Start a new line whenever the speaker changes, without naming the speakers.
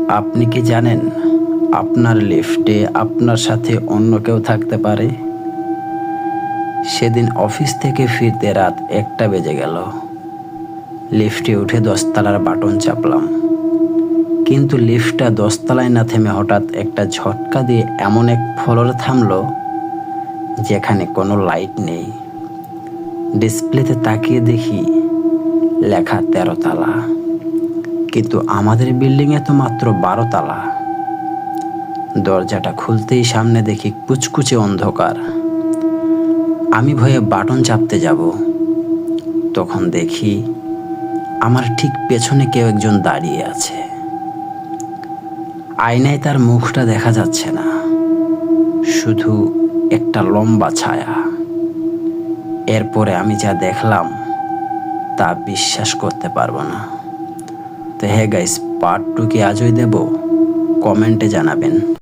আপনি কি জানেন আপনার লিফটে আপনার সাথে অন্য কেউ থাকতে পারে? সেদিন অফিস থেকে ফিরতে রাত 1টা বেজে গেল। লিফটে উঠে 10তলার বাটন চাপলাম, কিন্তু লিফটটা 10তলায় না থেমে হঠাৎ একটা ঝটকা দিয়ে এমন এক ফ্লোরে থামলো যেখানে কোনো লাইট নেই। ডিসপ্লেতে তাকিয়ে দেখি লেখা 13তলা, কিন্তু আমাদের বিল্ডিংয়ে তো মাত্র 12তলা। দরজাটা খুলতেই সামনে দেখি কুচকুচে অন্ধকার। আমি ভয়ে বাটন চাপতে যাব, তখন দেখি আমার ঠিক পেছনে কেউ একজন দাঁড়িয়ে আছে। আয়নায় তার মুখটা দেখা যাচ্ছে না, শুধু একটা লম্বা ছায়া। এরপরে আমি যা দেখলাম তা বিশ্বাস করতে পারবো না। তো গাইস, পার্ট 2 কি আজই দেব? কমেন্টে জানাবেন।